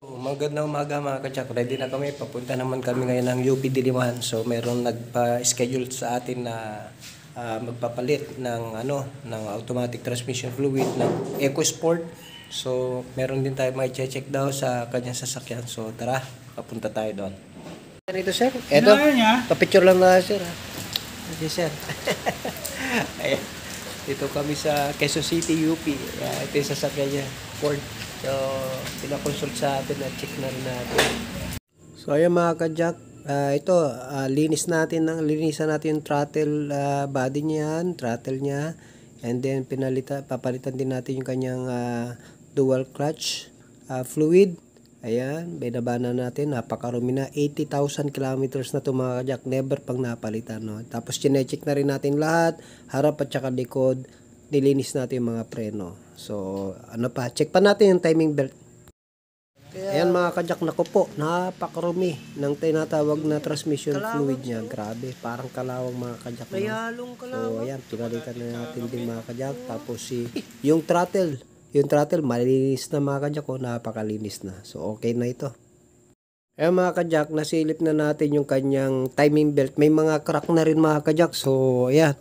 Magandang umaga mga kajak. Ready na kami. Papunta naman kami ngayon ng UP Diliman. So meron nagpa-schedule sa atin na magpapalit ng ng automatic transmission fluid ng EcoSport. So meron din tayo may check daw sa kanyang sasakyan. So tara, papunta tayo doon. Ito sir. Ito. Pa-picture lang na sir. Okay sir. Ayan. Dito kami sa Quezon City, UP. Ito yung sasakyan niya, Ford. So, pinakonsult sa atin at check na rin natin. So, ayan mga kajak. Linisan natin yung throttle body niya, throttle niya. And then, papalitan din natin yung kanyang dual clutch fluid. Ayan, binaba na natin. Napakarumi na. 80,000 kilometers na ito mga kajak. Never pang napalitan. No? Tapos, chinecheck na rin natin lahat. Harap at saka likod. Nilinis natin yung mga preno. So, check pa natin yung timing belt. Ayan mga kajak, naku po. Napakarumi ng tinatawag na transmission fluid niya. Grabe, parang kalawang mga kajak. No? So, ayan, pinalitan na natin din mga kajak. Tapos, yung throttle, malinis na mga kajak, napakalinis na. So, okay na ito. Ayan mga kajak, nasilip na natin yung kanyang timing belt. May mga crack na rin mga kajak. So, ayan,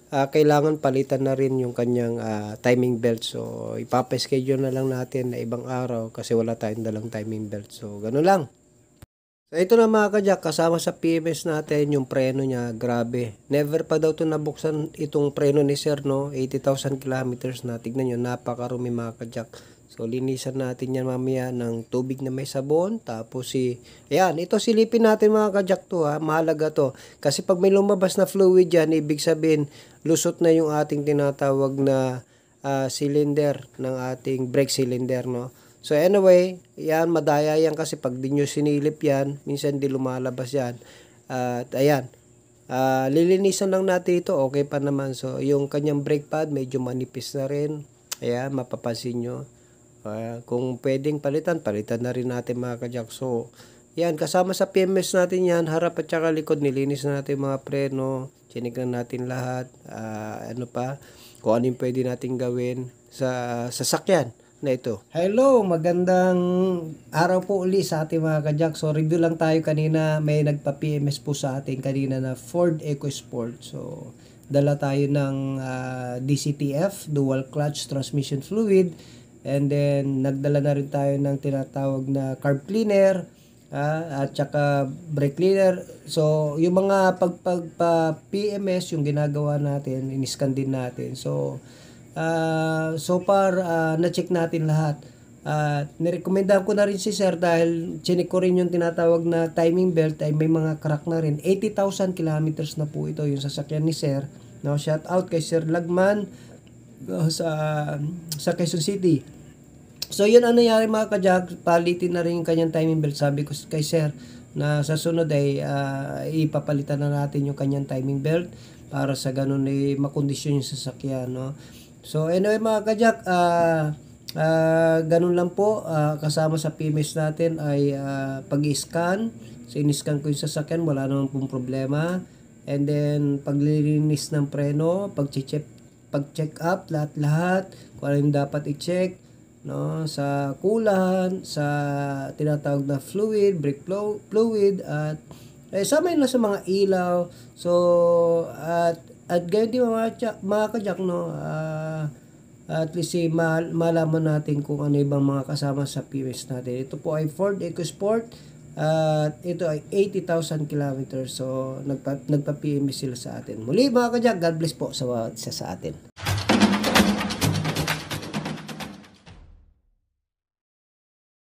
kailangan palitan na rin yung kanyang timing belt. So, ipapa-schedule na lang natin na ibang araw kasi wala tayong dalang timing belt. So, gano'n lang. So, ito na mga kajak, kasama sa PMS natin yung preno niya, grabe. Never pa daw ito nabuksan itong preno ni sir, no? 80,000 kilometers na. Tignan nyo, napakarumi mga kajak. So, linisan natin yan mamaya ng tubig na may sabon. Tapos ayan, ito silipin natin mga kajak to ha. Mahalaga to. Kasi pag may lumabas na fluid yan, ibig sabihin, lusot na yung ating tinatawag na cylinder ng ating brake cylinder, no? So anyway, yan, madaya yan kasi pag di nyo sinilip yan, minsan di lumalabas yan. At ayan, lilinisan lang natin ito, okay pa naman. So yung kanyang brake pad, medyo manipis na rin. Ayan, mapapansin nyo. Kung pwedeng palitan na rin natin mga kajak. So, yan, kasama sa PMS natin yan, harap at saka likod, nilinis na natin mga preno, chiniklan natin lahat, kung ano yung pwede natin gawin sa sasakyan na ito. Hello, magandang araw po uli sa ating mga kajak. So, review lang tayo kanina, may nagpa-PMS po sa ating kanina na Ford EcoSport. So, dala tayo ng DCTF, Dual Clutch Transmission Fluid. And then, nagdala na rin tayo ng tinatawag na carb cleaner, at saka brake cleaner. So, yung mga pagpa-PMS, yung ginagawa natin, in-scan din natin. So, so far, na-check natin lahat. Nirekomendahan ko na rin si sir dahil chinik ko rin yung tinatawag na timing belt ay may mga crack na rin. 80,000 kilometers na po ito yung sasakyan ni sir. No, shout out kay Sir Lagman sa Quezon City. So yun ang nangyari mga kajak, palitin na rin yung kanyang timing belt. Sabi ko kay sir na sa sunod ay ipapalitan na natin yung kanyang timing belt para sa ganun ay makondisyon yung sasakyan, no? So anyway mga kajak, ganun lang po. Kasama sa PMS natin ay pag-scan. So in-scan ko yung sasakyan, wala naman pong problema. And then paglilinis ng preno, pag-check up lahat kung ano yung dapat i-check, no, sa kulan, sa tinatawag na fluid, brake fluid, at sama yun na sa mga ilaw. So at ganyan din mga kajak, no, at least malaman natin kung ano ibang mga kasama sa PMS natin. Ito po ay Ford EcoSport at ito ay 80,000 kilometers. So nagpa-PMS sila sa atin. Muli mga kajak, God bless po sa atin.